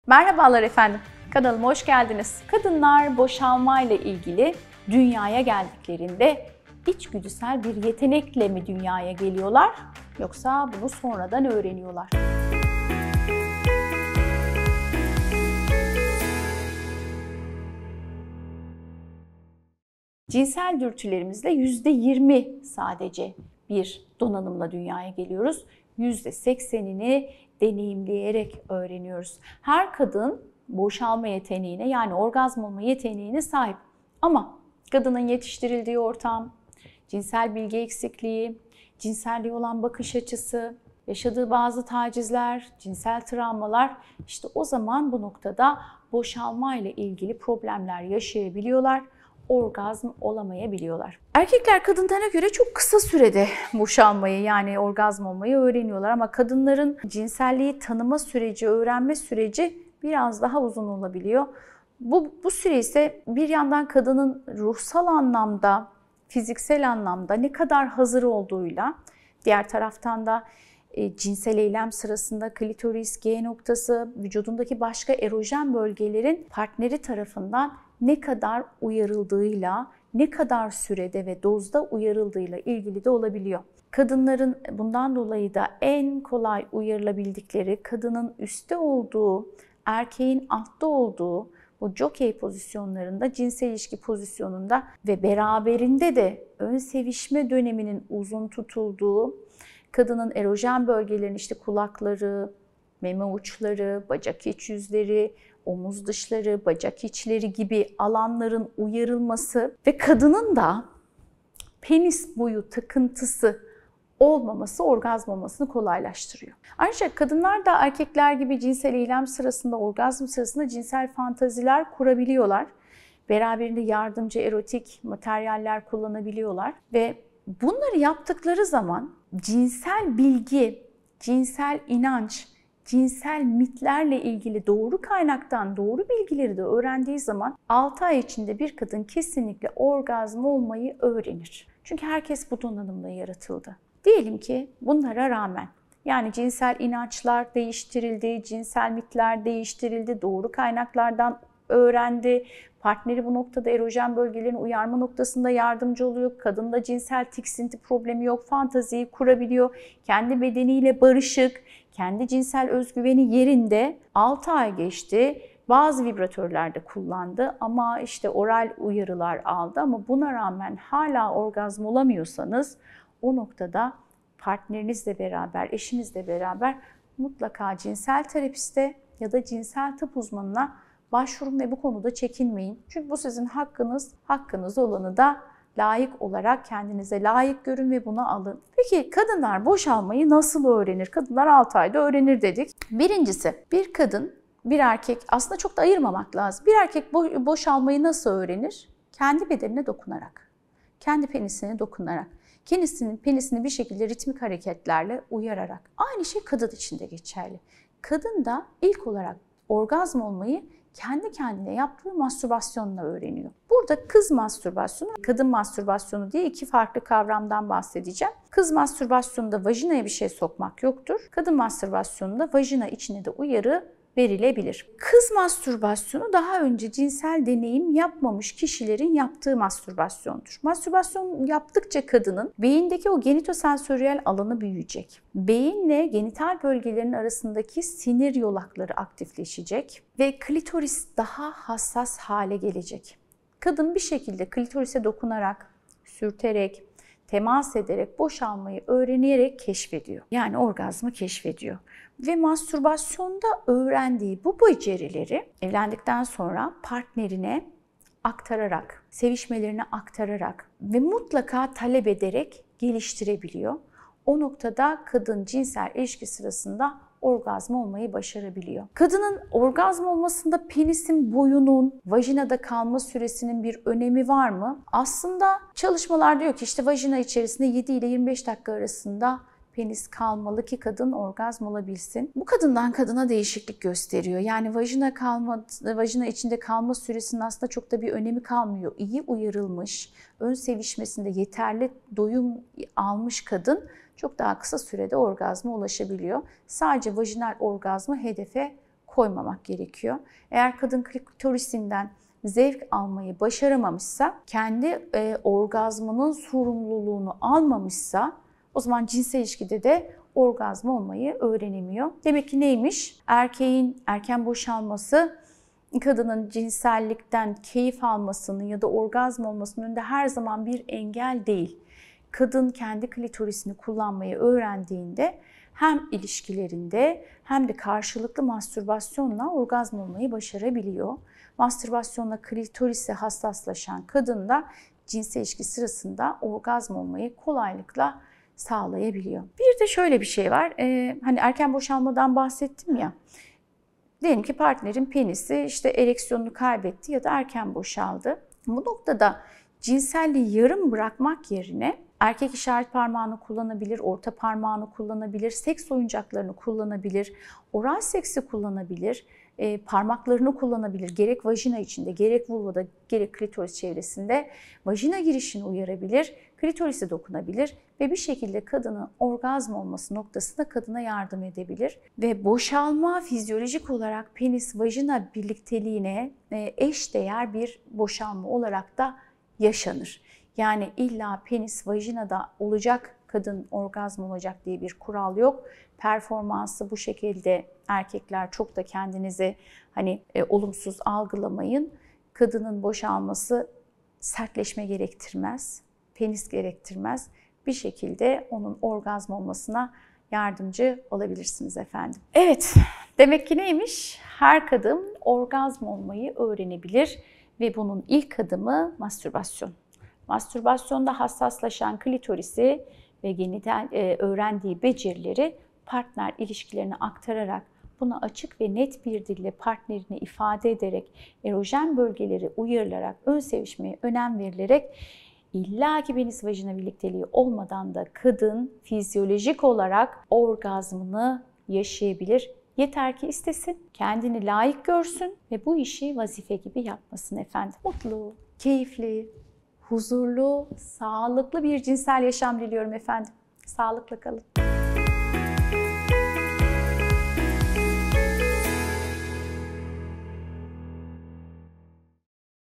Merhabalar efendim, kanalıma hoş geldiniz. Kadınlar boşalmayla ilgili dünyaya geldiklerinde içgüdüsel bir yetenekle mi dünyaya geliyorlar yoksa bunu sonradan öğreniyorlar? Cinsel dürtülerimizle %20 sadece bir donanımla dünyaya geliyoruz. %80'ini deneyimleyerek öğreniyoruz. Her kadın boşalma yeteneğine yani orgazm olma yeteneğine sahip. Ama kadının yetiştirildiği ortam, cinsel bilgi eksikliği, cinselliğe olan bakış açısı, yaşadığı bazı tacizler, cinsel travmalar işte o zaman bu noktada boşalma ile ilgili problemler yaşayabiliyorlar. Orgazm olamayabiliyorlar. Erkekler kadınlara göre çok kısa sürede boşalmayı yani orgazm olmayı öğreniyorlar ama kadınların cinselliği tanıma süreci, öğrenme süreci biraz daha uzun olabiliyor. Bu süre ise bir yandan kadının ruhsal anlamda, fiziksel anlamda ne kadar hazır olduğuyla, diğer taraftan da cinsel eylem sırasında klitoris, G noktası, vücudundaki başka erojen bölgelerin partneri tarafından ne kadar uyarıldığıyla, ne kadar sürede ve dozda uyarıldığıyla ilgili de olabiliyor. Kadınların bundan dolayı da en kolay uyarılabildikleri, kadının üstte olduğu, erkeğin altta olduğu bu jokey pozisyonlarında, cinsel ilişki pozisyonunda ve beraberinde de ön sevişme döneminin uzun tutulduğu, kadının erojen bölgelerin işte kulakları, meme uçları, bacak iç yüzleri, omuz dışları, bacak içleri gibi alanların uyarılması ve kadının da penis boyu takıntısı olmaması orgazm olmasını kolaylaştırıyor. Ayrıca kadınlar da erkekler gibi cinsel eylem sırasında, orgazm sırasında cinsel fantaziler kurabiliyorlar. Beraberinde yardımcı erotik materyaller kullanabiliyorlar ve bunları yaptıkları zaman cinsel bilgi, cinsel inanç, cinsel mitlerle ilgili doğru kaynaktan doğru bilgileri de öğrendiği zaman 6 ay içinde bir kadın kesinlikle orgazm olmayı öğrenir. Çünkü herkes bu donanımla yaratıldı. Diyelim ki bunlara rağmen yani cinsel inançlar değiştirildi, cinsel mitler değiştirildi, doğru kaynaklardan öğrendi. Partneri bu noktada erojen bölgelerin uyarma noktasında yardımcı oluyor. Kadında cinsel tiksinti problemi yok, fantaziyi kurabiliyor. Kendi bedeniyle barışık, kendi cinsel özgüveni yerinde 6 ay geçti. Bazı vibratörler de kullandı ama işte oral uyarılar aldı ama buna rağmen hala orgazm olamıyorsanız o noktada partnerinizle beraber, eşinizle beraber mutlaka cinsel terapiste ya da cinsel tıp uzmanına başvurun ve bu konuda çekinmeyin. Çünkü bu sizin hakkınız, hakkınız olanı da layık olarak kendinize layık görün ve bunu alın. Peki kadınlar boşalmayı nasıl öğrenir? Kadınlar 6 ayda öğrenir dedik. Birincisi bir kadın, bir erkek aslında çok da ayırmamak lazım. Bir erkek boşalmayı nasıl öğrenir? Kendi bedenine dokunarak, kendi penisine dokunarak, kendisinin penisini bir şekilde ritmik hareketlerle uyararak. Aynı şey kadın için de geçerli. Kadın da ilk olarak orgazm olmayı kendi kendine yaptığı mastürbasyonla öğreniyor. Burada kız mastürbasyonu, kadın mastürbasyonu diye iki farklı kavramdan bahsedeceğim. Kız mastürbasyonunda vajinaya bir şey sokmak yoktur. Kadın mastürbasyonunda vajina içine de uyarı verilebilir. Kız mastürbasyonu daha önce cinsel deneyim yapmamış kişilerin yaptığı mastürbasyondur. Mastürbasyon yaptıkça kadının beyindeki o genitosensöriyel alanı büyüyecek. Beyinle genital bölgelerin arasındaki sinir yolakları aktifleşecek ve klitoris daha hassas hale gelecek. Kadın bir şekilde klitorise dokunarak, sürterek, temas ederek boşalmayı öğrenerek keşfediyor. Yani orgazmı keşfediyor. Ve mastürbasyonda öğrendiği bu becerileri evlendikten sonra partnerine aktararak, sevişmelerine aktararak ve mutlaka talep ederek geliştirebiliyor. O noktada kadın cinsel ilişki sırasında orgazm olmayı başarabiliyor. Kadının orgazm olmasında penisin boyunun vajinada kalma süresinin bir önemi var mı? Aslında çalışmalar diyor ki işte vajina içerisinde 7 ile 25 dakika arasında penis kalmalı ki kadın orgazm olabilsin. Bu kadından kadına değişiklik gösteriyor. Yani vajina içinde kalma süresinin aslında çok da bir önemi kalmıyor. İyi uyarılmış, ön sevişmesinde yeterli doyum almış kadın çok daha kısa sürede orgazma ulaşabiliyor. Sadece vajinal orgazmı hedefe koymamak gerekiyor. Eğer kadın klitorisinden zevk almayı başaramamışsa, kendi orgazmının sorumluluğunu almamışsa, o zaman cinsel ilişkide de orgazm olmayı öğrenemiyor. Demek ki neymiş? Erkeğin erken boşalması, kadının cinsellikten keyif almasının ya da orgazm olmasının önünde her zaman bir engel değil. Kadın kendi klitorisini kullanmayı öğrendiğinde hem ilişkilerinde hem de karşılıklı mastürbasyonla orgazm olmayı başarabiliyor. Mastürbasyonla klitorise hassaslaşan kadın da cinsel ilişki sırasında orgazm olmayı kolaylıkla sağlayabiliyor. Bir de şöyle bir şey var. Hani erken boşalmadan bahsettim ya. Diyelim ki partnerin penisi işte ereksiyonunu kaybetti ya da erken boşaldı. Bu noktada cinselliği yarım bırakmak yerine erkek işaret parmağını kullanabilir, orta parmağını kullanabilir, seks oyuncaklarını kullanabilir, oral seksi kullanabilir, parmaklarını kullanabilir. Gerek vajina içinde, gerek vulvada, gerek klitoris çevresinde vajina girişini uyarabilir, klitorise dokunabilir ve bir şekilde kadının orgazm olması noktasında kadına yardım edebilir. Ve boşalma fizyolojik olarak penis-vajina birlikteliğine eşdeğer bir boşalma olarak da yaşanır. Yani illa penis vajinada olacak, kadın orgazm olacak diye bir kural yok. Performansı bu şekilde erkekler çok da kendinizi olumsuz algılamayın. Kadının boşalması sertleşme gerektirmez, penis gerektirmez. Bir şekilde onun orgazm olmasına yardımcı olabilirsiniz efendim. Evet, demek ki neymiş? Her kadın orgazm olmayı öğrenebilir ve bunun ilk adımı mastürbasyon. Mastürbasyonda hassaslaşan klitorisi ve genital öğrendiği becerileri partner ilişkilerine aktararak, buna açık ve net bir dille partnerine ifade ederek, erojen bölgeleri uyarılarak, ön sevişmeye önem verilerek, illaki penis vajina birlikteliği olmadan da kadın fizyolojik olarak orgazmını yaşayabilir. Yeter ki istesin, kendini layık görsün ve bu işi vazife gibi yapmasın efendim. Mutlu, keyifli, huzurlu, sağlıklı bir cinsel yaşam diliyorum efendim. Sağlıkla kalın.